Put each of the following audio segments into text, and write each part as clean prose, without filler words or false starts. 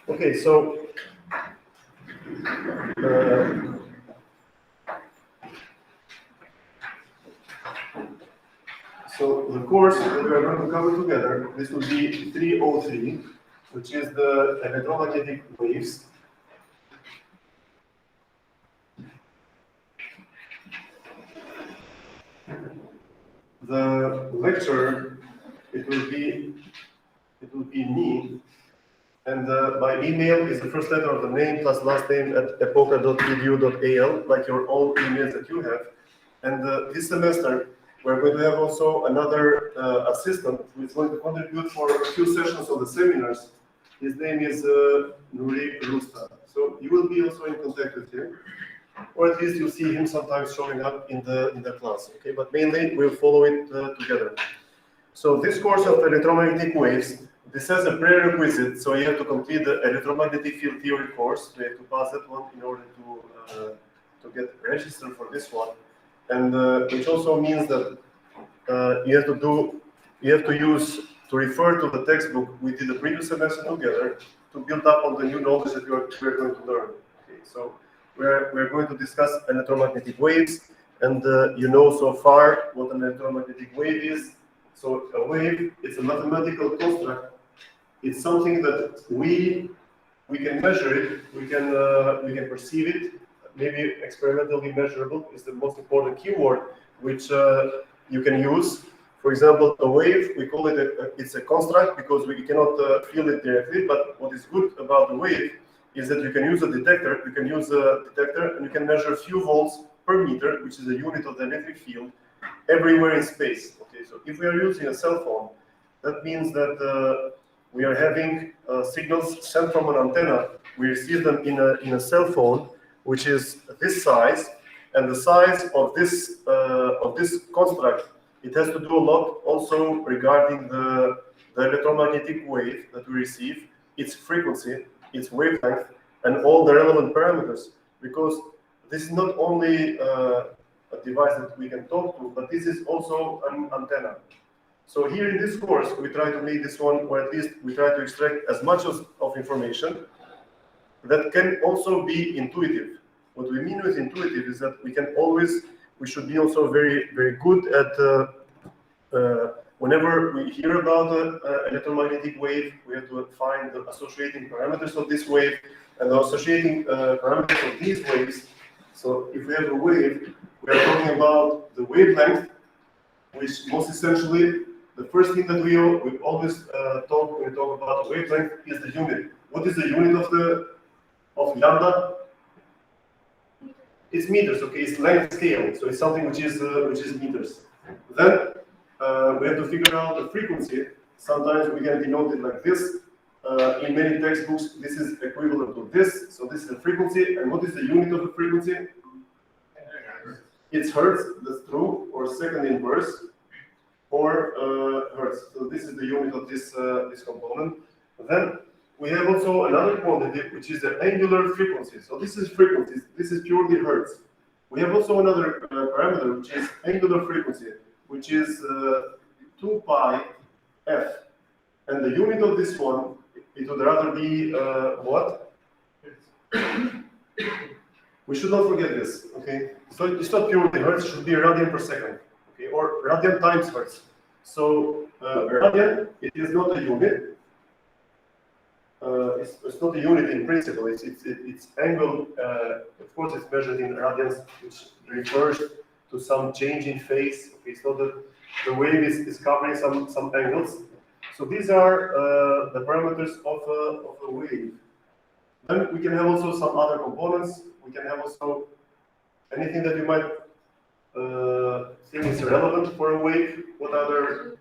Okay, so the course that we are going to cover together, this will be 303, which is the electromagnetic waves. The lecturer, it will be me, and my email is the first letter of the name plus last name at epoca.edu.al, like your all emails that you have. And this semester, we're going to have also another assistant who is going to contribute for a few sessions of the seminars. His name is Nuri Rusta. So you will be also in contact with him, or at least you'll see him sometimes showing up in the class. Okay, but mainly we'll follow it together. So this course of electromagnetic waves, this has a prerequisite, so you have to complete the electromagnetic field theory course. You have to pass that one in order to get registered for this one. And which also means that you have to refer to the textbook we did the previous semester together to build up on the new knowledge that we're going to learn. Okay, so we're going to discuss electromagnetic waves, and you know so far what an electromagnetic wave is. So a wave is a mathematical construct. It's something that we can measure it, we can perceive it. Maybe experimentally measurable is the most important keyword, which you can use. For example, a wave, we call it it's a construct because we cannot feel it directly. But what is good about the wave is that you can use a detector. You can use a detector and you can measure a few volts per meter, which is a unit of the electric field, everywhere in space. Okay, so if we are using a cell phone, that means that we are having signals sent from an antenna. We receive them in a cell phone, which is this size, and the size of this construct, it has to do a lot also regarding the electromagnetic wave that we receive, its frequency, its wavelength, and all the relevant parameters, because this is not only a device that we can talk to, but this is also an antenna. So here in this course, we try to make this one, or at least we try to extract as much of information that can also be intuitive. What we mean with intuitive is that we should be also very, very good at whenever we hear about an electromagnetic wave, we have to find the associating parameters of this wave and the associating parameters of these waves. So if we have a wave, we are talking about the wavelength, which most essentially, the first thing that we always talk when we talk about the wavelength is the unit. What is the unit of lambda? It's meters, okay? It's length scale, so it's something which is meters. Then we have to figure out the frequency. Sometimes we can denote it like this. In many textbooks, this is equivalent to this. So this is the frequency, and what is the unit of the frequency? It's hertz. That's true, or second inverse, or hertz. So this is the unit of this component. Then we have also another quantity, which is the angular frequency. So this is frequency. This is purely hertz. We have also another parameter, which is angular frequency, which is 2 pi f. And the unit of this one, it would rather be what? We should not forget this, okay? So it's not purely hertz, it should be radian per second, okay? Or radian times hertz. So radian, it is not a unit. It's not a unit in principle. It's angle. Of course, it's measured in radians, which refers to some change in phase. Okay, so the wave is covering some angles. So these are the parameters of a wave. Then we can have also some other components. We can have also anything that you might think is relevant for a wave. What other?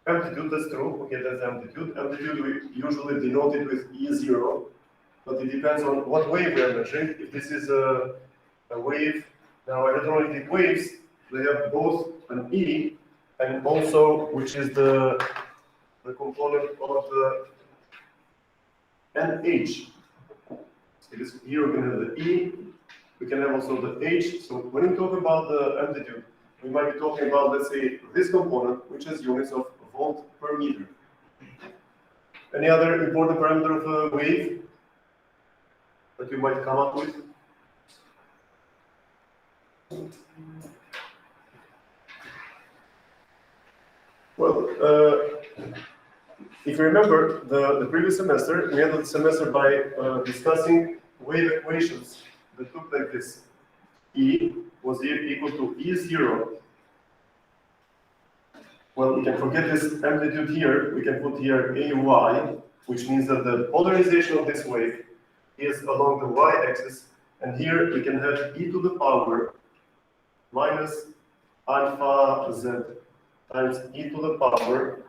Amplitude, that's true. Okay, that's amplitude. Amplitude, we usually denote it with E0, but it depends on what wave we are measuring. If this is a wave, now electromagnetic waves, they have both an E and also, which is the component of the NH. So here we can have the E, we can have also the H. So when we talk about the amplitude, we might be talking about, let's say, this component, which has units of volt per meter. Any other important parameter of a wave that you might come up with? Well, if you remember the previous semester, we ended the semester by discussing wave equations that look like this. E was equal to E0. Well, we can forget this amplitude here. We can put here AY, which means that the polarization of this wave is along the y-axis. And here we can have e to the power minus alpha z times e to the power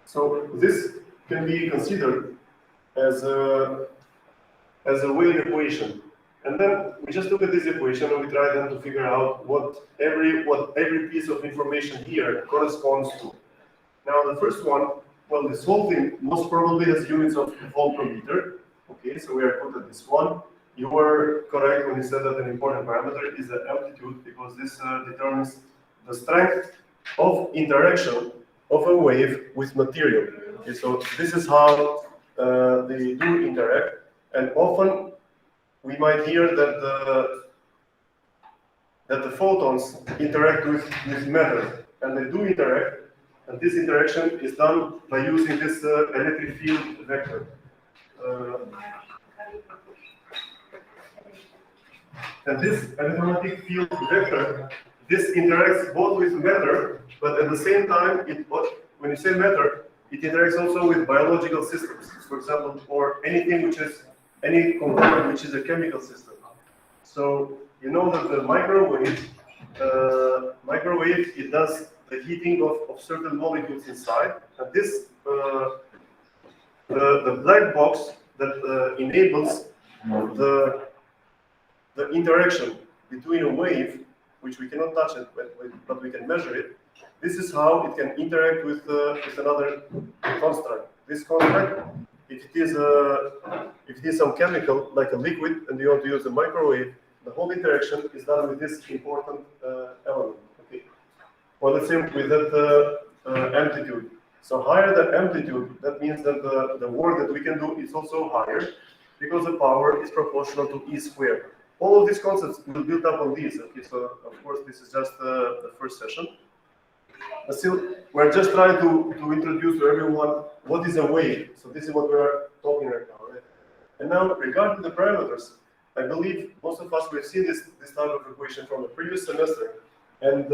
so this can be considered as a wave equation. And then we just look at this equation and we try then to figure out what every piece of information here corresponds to. Now the first one, well, this whole thing most probably has units of volt per meter. Okay, so we are put at this one. You were correct when you said that an important parameter is the amplitude, because this determines the strength of interaction of a wave with material. Okay, so this is how they do interact, and often we might hear that the photons interact with matter, and they do interact, and this interaction is done by using this electric field vector. And this electromagnetic field vector, this interacts both with matter, but at the same time, when you say matter, it interacts also with biological systems, for example, or anything which is any component which is a chemical system. So you know that the microwave, it does the heating of certain molecules inside, and this the black box that enables the interaction between a wave, which we cannot touch it, but we can measure it. This is how it can interact with another construct. This construct, if it is some chemical like a liquid, and you want to use a microwave, the whole interaction is done with this important element. Okay. Well, let's say with that amplitude. So higher the amplitude, that means that the work that we can do is also higher, because the power is proportional to E squared. All of these concepts will build up on these. Okay, so of course this is just the first session. But still, we're just trying to introduce to everyone what is a wave. So this is what we're talking right now, right? And now, regarding the parameters, I believe most of us have seen this type of equation from the previous semester. And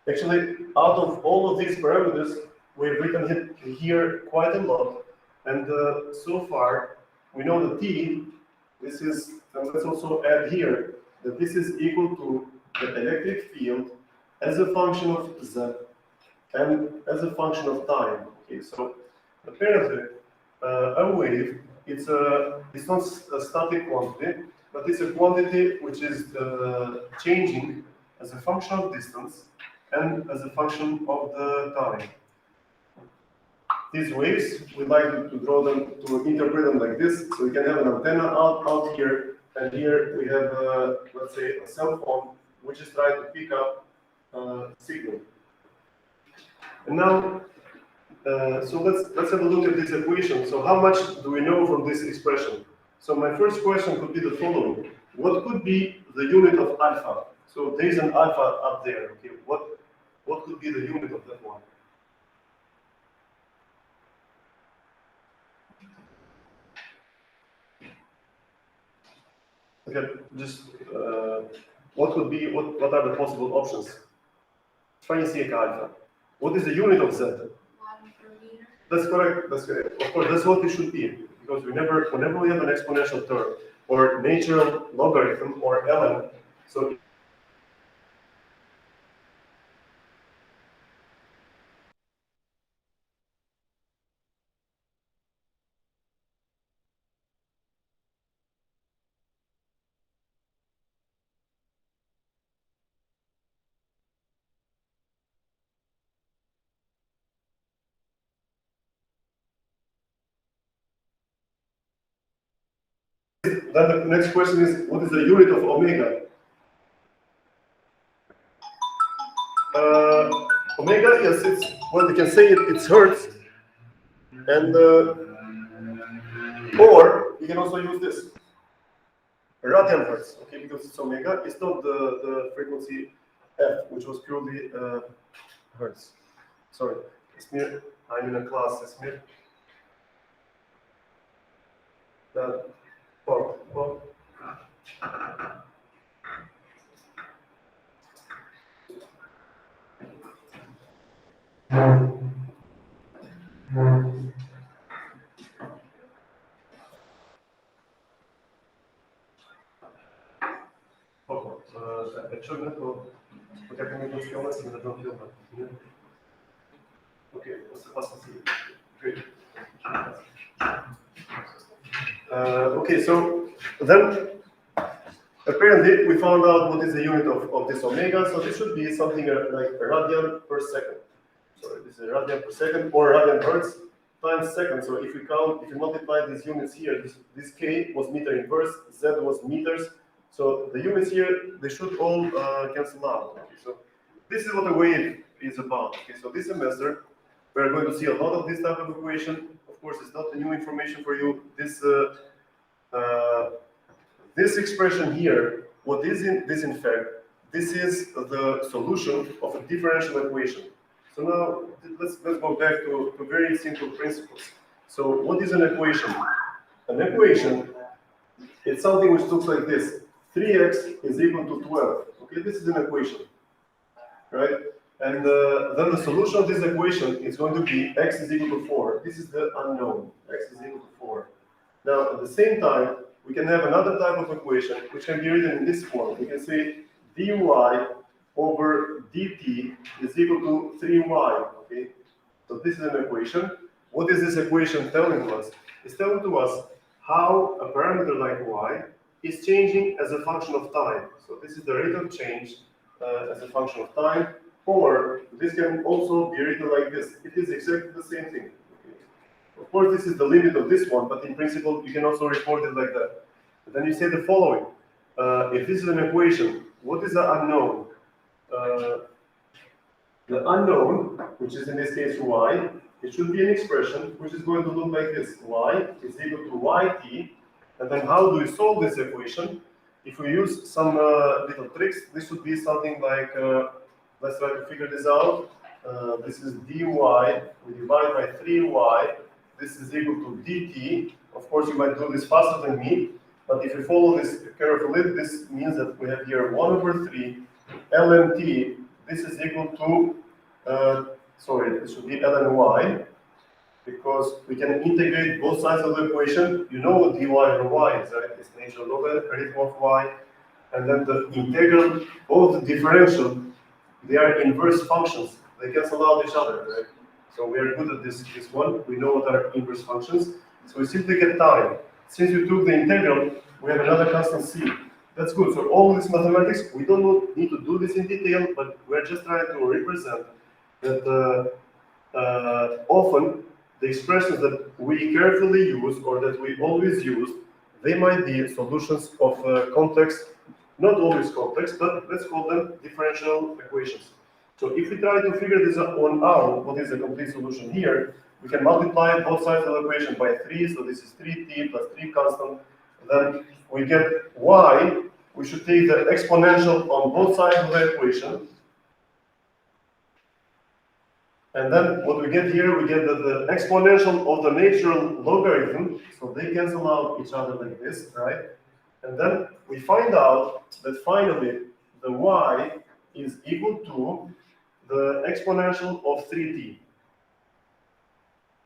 actually, out of all of these parameters, we've written here quite a lot. And so far, we know that T, this is, and let's also add here, that this is equal to the electric field as a function of z and as a function of time. Okay, so apparently, a wave, it's not a static quantity, but it's a quantity which is changing as a function of distance and as a function of the time. These waves, we like to draw them, to interpret them like this. So we can have an antenna out here, and here we have, let's say, a cell phone, which is trying to pick up signal. And now, so let's have a look at this equation. So how much do we know from this expression? So my first question could be the following: what could be the unit of alpha? So there is an alpha up there. Okay, what could be the unit of that one? Okay, just what could be what are the possible options? Try and see alpha. What is the unit of z? That's correct. That's correct. Of course, that's what it should be, because whenever we have an exponential term or natural logarithm or ln, so then the next question is, what is the unit of omega? Omega, yes, it's, well, we can say it's hertz, and or we can also use this, radian hertz, okay, because it's omega, it's not the frequency f, which was purely hertz. Sorry, Esmir, I'm in a class, Esmir. Well. Okay, so then apparently we found out what is the unit of this omega, so this should be something like a radian per second. Sorry, this is a radian per second or radian hertz times second. So if we count, if you multiply these units here, this K was meter inverse, Z was meters. So the units here, they should all cancel out. Okay, so this is what a wave is about. Okay, so this semester, we're going to see a lot of this type of equation. Of course, it's not new information for you. This expression here, what is this in fact? This is the solution of a differential equation. So now let's go back to very simple principles. So what is an equation? An equation, it's something which looks like this. 3x is equal to 12. Okay, this is an equation, right? And then the solution of this equation is going to be x is equal to 4. This is the unknown. X is equal to 4. Now, at the same time, we can have another type of equation which can be written in this form. We can say dy over dt is equal to 3y. Okay, so this is an equation. What is this equation telling us? It's telling to us how a parameter like y is changing as a function of time. So this is the rate of change as a function of time, or this can also be written like this. It is exactly the same thing. Okay. Of course, this is the limit of this one, but in principle, you can also record it like that. But then you say the following. If this is an equation, what is the unknown? The unknown, which is in this case y, it should be an expression which is going to look like this. Y is equal to yt. And then how do we solve this equation? If we use some little tricks, this should be something like, let's try to figure this out. This is dy, we divide by 3y. This is equal to dt. Of course, you might do this faster than me. But if you follow this carefully, this means that we have here 1 over 3 ln t. This is equal to, sorry, this should be ln y, because we can integrate both sides of the equation. You know what dy over y is, right? It's natural logarithm of y. And then the integral of the differential, they are inverse functions. They cancel out each other, right? So we are good at this one. We know what are inverse functions. So we simply get time. Since we took the integral, we have another constant c. That's good. So all this mathematics, we don't need to do this in detail, but we're just trying to represent that often the expressions that we carefully use or that we always use, they might be solutions of complex, not always complex, but let's call them differential equations. So if we try to figure this out, what is the complete solution here, we can multiply both sides of the equation by 3, so this is 3t plus 3 constant. Then we get y. We should take the exponential on both sides of the equation. And then what we get here, we get the exponential of the natural logarithm, so they cancel out each other like this, right? And then we find out that finally the y is equal to the exponential of 3t.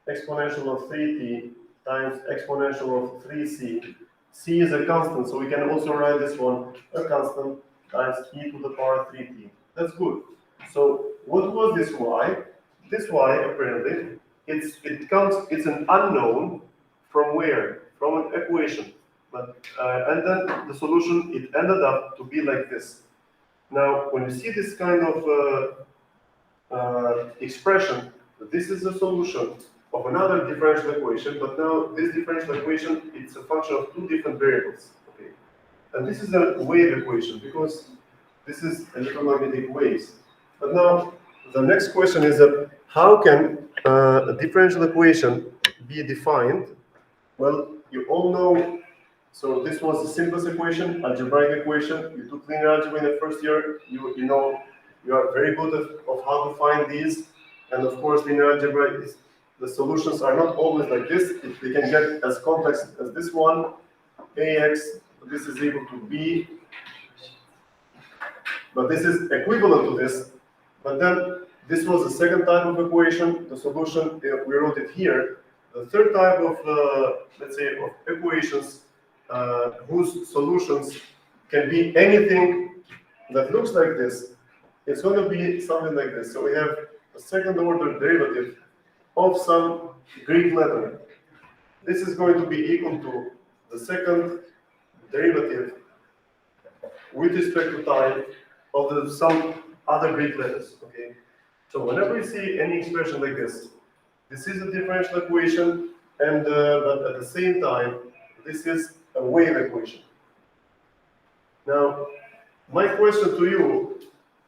Exponential of 3t times exponential of 3c. C is a constant, so we can also write this one, a constant times e to the power 3t. That's good. So what was this y? This y, apparently, it's an unknown from where? From an equation. But and then the solution, it ended up to be like this. Now, when you see this kind of expression, this is the solution of another differential equation, but now this differential equation, it's a function of two different variables, okay? And this is a wave equation because this is electromagnetic waves. But now the next question is that how can a differential equation be defined? Well, you all know, so this was the simplest equation, algebraic equation. You took linear algebra in the first year. You know you are very good of how to find these. And of course, linear algebra is, the solutions are not always like this. They can get as complex as this one. Ax, this is equal to b. But this is equivalent to this. But then this was the second type of equation. The solution, we wrote it here. The third type of, let's say, of equations whose solutions can be anything that looks like this. It's going to be something like this. So we have a second order derivative of some Greek letter. This is going to be equal to the second derivative with respect to time of some other Greek letters. Okay. So whenever you see any expression like this is a differential equation, and but at the same time, this is a wave equation. Now, my question to you,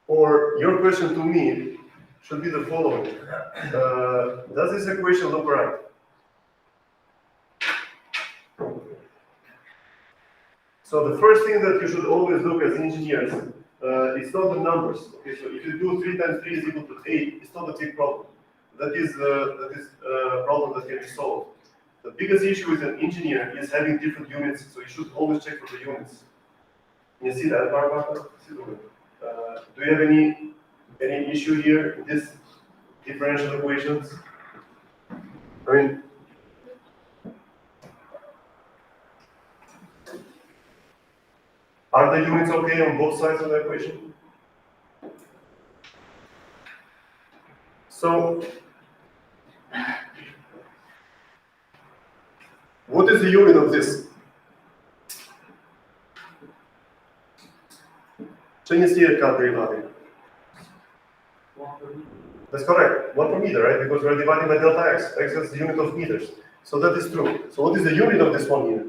or your question to me, should be the following: does this equation look right? So the first thing that you should always look as engineers, it's not the numbers. Okay, so if you do 3 times 3 is equal to 8, it's not a big problem. That is a problem that can be solved. The biggest issue with an engineer is having different units, so you should always check for the units. You see that, Barbara? Do you have any issue here in this differential equations? I mean, are the units okay on both sides of the equation? So, what is the unit of this? Can you see it, Katri? That's correct. 1 per meter, right? Because we're dividing by delta x. X is the unit of meters. So that is true. So what is the unit of this one here?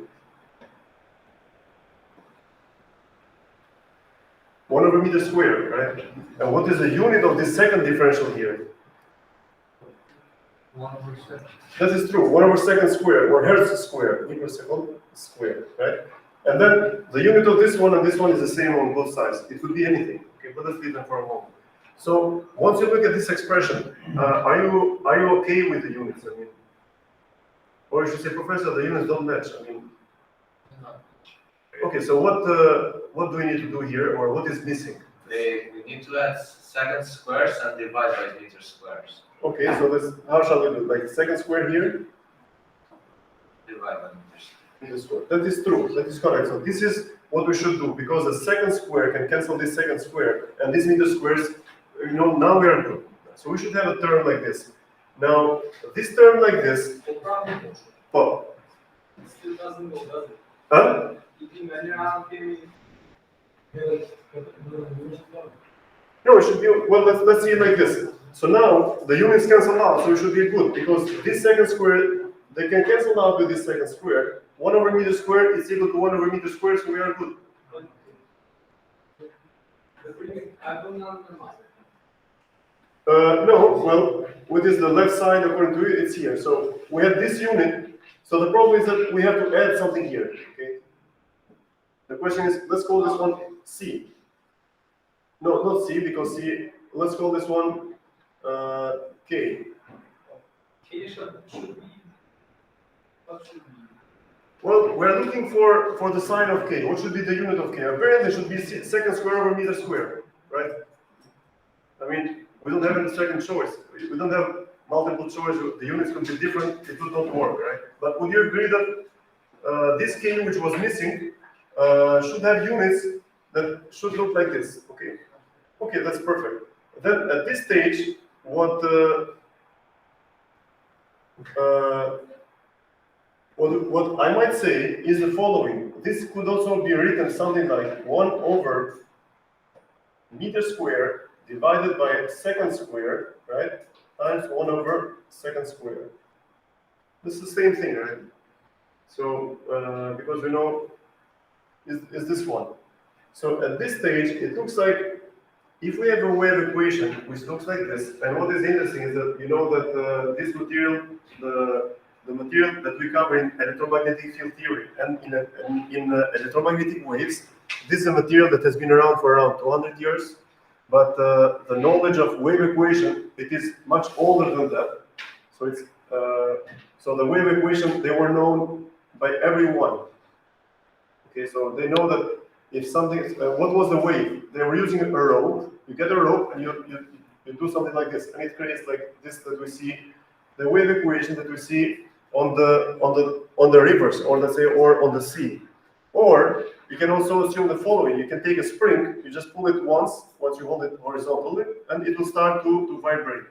1/meter squared, right? And what is the unit of this second differential here? 1/2. That is true. 1/2 squared, or hertz squared, meter second squared, right? And then the unit of this one and this one is the same on both sides. It could be anything. Okay, but let's leave them for a moment. So once you look at this expression, are you okay with the units? I mean, or you should say, Professor, the units don't match. I mean, okay. So what do we need to do here, or what is missing? We need to add second squares and divide by meter squares. Okay, so how shall we do? Like second square here? Divide by meter square. That is true. That is correct. So this is what we should do, because the second square can cancel this second square, and this meter squares, now we are good. So we should have a term like this. Now, this term like this, what? It still doesn't go, does it? Huh? You can measure out No, it should be, well, let's see it like this. So now, the units cancel out, so it should be good, because this second square, they can cancel out with this second square. 1/meter squared is equal to 1/meter squared, so we are good. No, well, what is the left side according to it? It's here. So we have this unit. So the problem is that we have to add something here. Okay. The question is, let's call this one C. No, not C, because C. Let's call this one K. K should be. What should be? Well, we're looking for the sign of K. What should be the unit of K? Apparently, it should be second square over meter square, right? I mean, we don't have a second choice. We don't have multiple choice. The units could be different. It would not work, right? But would you agree that this K, which was missing, should have units that should look like this? Okay. Okay, that's perfect. Then at this stage, what I might say is the following. This could also be written something like 1/meter square divided by second square, right? Times 1/second square. This is the same thing, right? So, because we know is this one. So at this stage, it looks like if we have a wave equation which looks like this, and what is interesting is that you know that this material, the material that we cover in electromagnetic field theory and in electromagnetic waves, this is a material that has been around for around 200 years, but the knowledge of wave equation, it is much older than that. So it's so the wave equation, they were known by everyone. Okay, so they know that if something, what was the wave? They were using a rope. You get a rope and you do something like this, and it creates like this that we see, the wave equation that we see on the rivers, or let's say, or on the sea. Or you can also assume the following: you can take a spring, you just pull it once you hold it horizontally, and it will start to vibrate.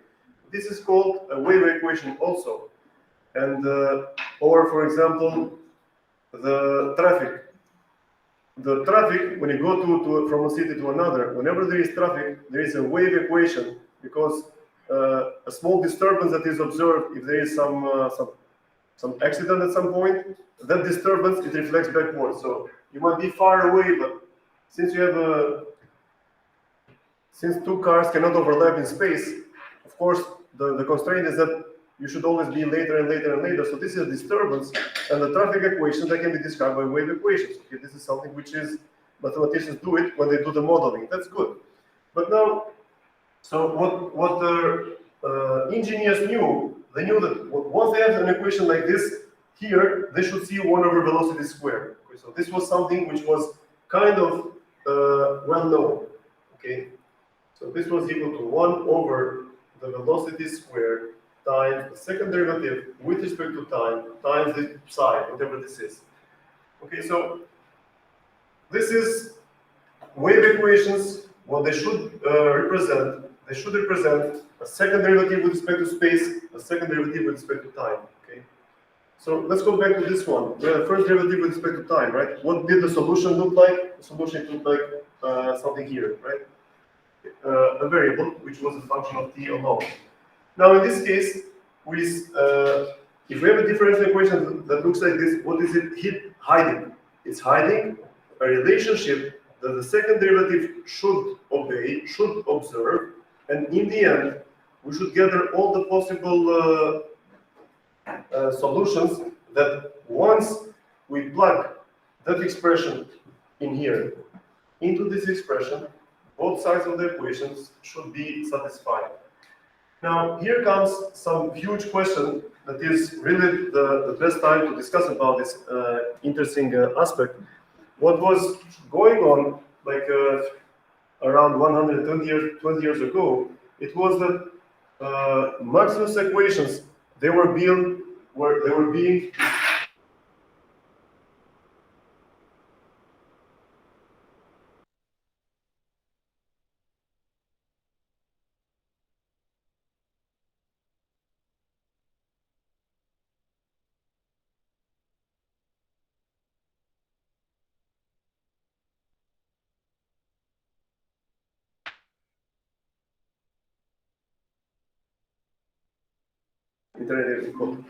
This is called a wave equation also. And or for example, the traffic. The traffic, when you go from a city to another, whenever there is traffic, there is a wave equation, because a small disturbance that is observed, if there is some accident at some point, that disturbance, it reflects backwards. So you might be far away, but since you have since two cars cannot overlap in space, of course, the constraint is that you should always be later and later and later. So this is a disturbance, and the traffic equation that can be described by wave equations. Okay, this is something which is, mathematicians do it when they do the modeling. That's good. But now, so what the engineers knew, they knew that once they have an equation like this, here, they should see 1 over velocity squared. Okay, so this was something which was kind of well known. Okay, so this was equal to 1 over the velocity squared times the second derivative with respect to time times the psi, whatever this is. Okay, so this is wave equations. What they should represent, a second derivative with respect to space, a second derivative with respect to time. Okay, so let's go back to this one. The first derivative with respect to time, right? What did the solution look like? The solution looked like something here, right? A variable which was a function of t alone. Now, in this case, if we have a differential equation that looks like this, what is it hiding? It's hiding a relationship that the second derivative should obey, should observe, and in the end, we should gather all the possible solutions that once we plug that expression in here into this expression, both sides of the equations should be satisfied. Now, here comes some huge question that is really the best time to discuss about this interesting aspect. What was going on, like around 120 years ago, it was that Maxwell's equations, they were being internet is called.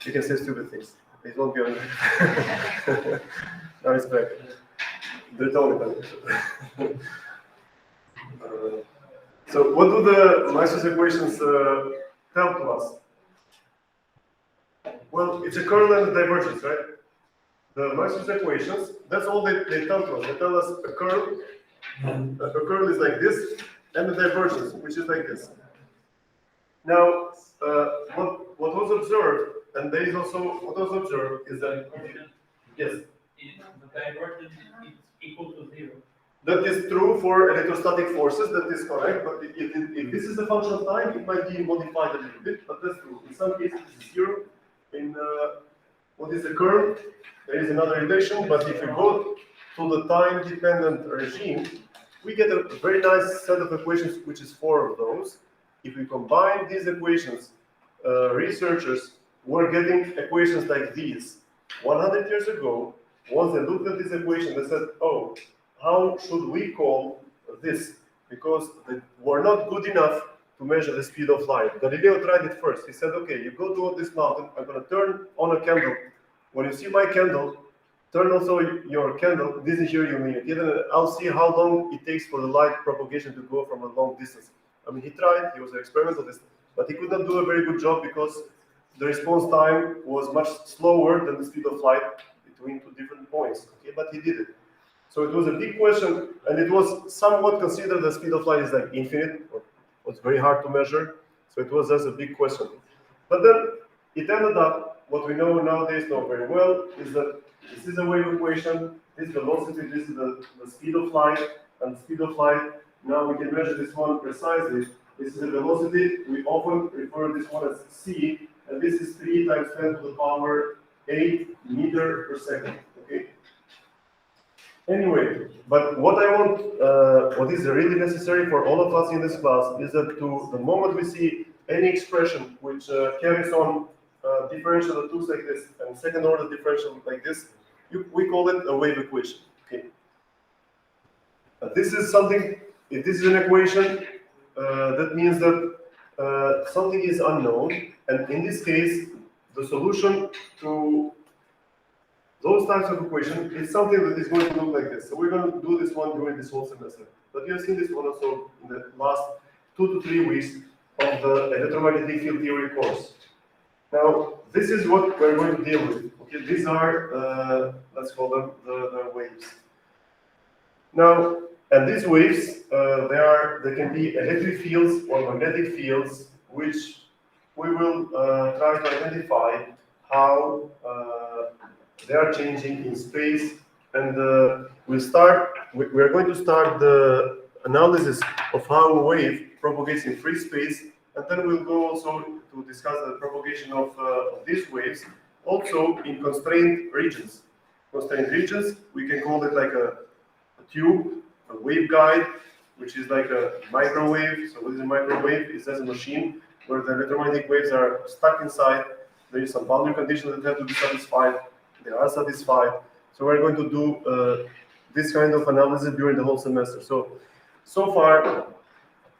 You can say stupid things. It won't be on. Now it's back. They're totally back. So what do the Maxwell's equations tell to us? Well, it's a curl and a divergence, right? The Maxwell's equations, that's all they tell to us. They tell us a curl is like this, and a divergence, which is like this. Now, what was observed, and there is also what was observed is that yes, The divergence is equal to 0. that is true for electrostatic forces. That is correct. But if this is a function of time, it might be modified a little bit. But that's true. In some cases, it's 0. In what is the curve? There is another relation. But if we go to the time-dependent regime, we get a very nice set of equations, which is 4 of those. If we combine these equations, researchers were getting equations like these. 100 years ago, once they looked at this equation, they said, oh, how should we call this? Because they were not good enough to measure the speed of light. Galileo tried it first. He said, okay, you go to this mountain, I'm going to turn on a candle. When you see my candle, turn also your candle. This is your unit. I'll see how long it takes for the light propagation to go from a long distance. I mean, he tried, he was an experimentalist, but he could not do a very good job because the response time was much slower than the speed of light between two different points. Okay, but he did it. So it was a big question, and it was somewhat considered the speed of light is like infinite, or was very hard to measure. So it was just a big question. But then it ended up, what we know nowadays know very well, is that this is a wave equation, this velocity, this is the speed of light, and the speed of light, now we can measure this one precisely. This is a velocity, we often refer to this one as c, and this is 3 times 10 to the power 8 meter per second, okay? Anyway, but what I want, what is really necessary for all of us in this class is that the moment we see any expression which carries on differential of tools like this and second order differential like this, we call it a wave equation. Okay. This is something. If this is an equation, that means that something is unknown, and in this case, the solution to those types of equations is something that is going to look like this. So we're going to do this one during this whole semester. But you have seen this one also in the last 2 to 3 weeks of the electromagnetic field theory course. Now, this is what we're going to deal with. Okay, these are, let's call them the waves. Now, and these waves, they can be electric fields or magnetic fields, which we will try to identify how they are changing in space. And we're going to start the analysis of how a wave propagates in free space, and then we'll go also to discuss the propagation of these waves also in constrained regions. Constrained regions, we can call it like a tube, a waveguide, which is like a microwave. So what is a microwave? It's just a machine where the electromagnetic waves are stuck inside. There is some boundary conditions that have to be satisfied. They are satisfied. So we're going to do this kind of analysis during the whole semester. So far,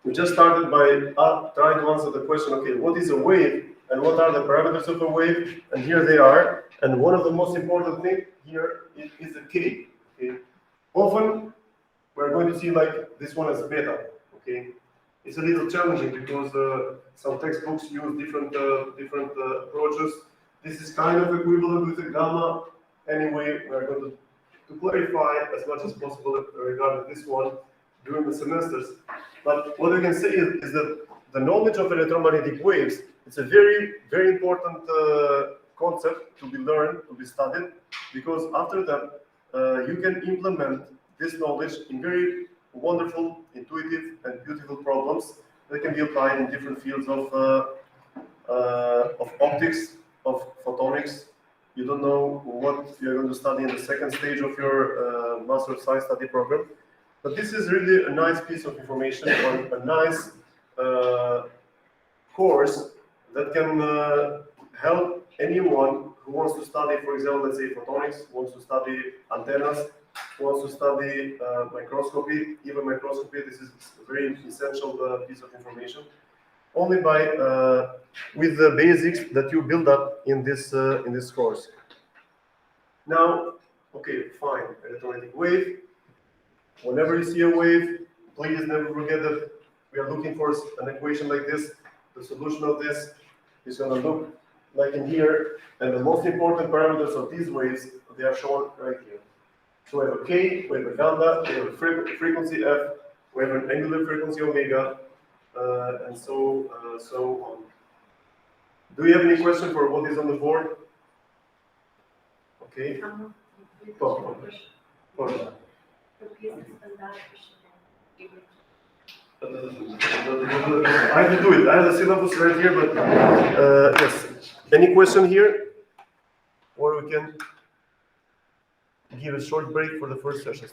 we just started by trying to answer the question, okay, what is a wave and what are the parameters of a wave? And here they are. And one of the most important things here is the K. Okay? Often, we're going to see like this one as beta. Okay? It's a little challenging because some textbooks use different approaches. This is kind of equivalent with the gamma. Anyway, we're going to clarify as much as possible regarding this one during the semesters. But what we can say is that the knowledge of electromagnetic waves is a very, very important concept to be learned, to be studied, because after that, you can implement this knowledge in very wonderful, intuitive, and beautiful problems that can be applied in different fields of optics, of photonics. You don't know what you're going to study in the second stage of your Master of Science study program. But this is really a nice piece of information, or a nice course that can help anyone who wants to study, for example, let's say photonics, wants to study antennas, wants to study microscopy, even microscopy. This is a very essential piece of information. Only by with the basics that you build up in this course. Now, okay, fine, electromagnetic wave. Whenever you see a wave, please never forget that we are looking for an equation like this. The solution of this is going to look like in here, and the most important parameters of these waves, they are shown right here. So we have a K, we have a lambda, we have a frequency F, we have an angular frequency omega, and so on. Do you have any question for what is on the board? Okay. I have to do it. I have the syllabus right here, but yes. Any question here? Or we can give a short break for the first session.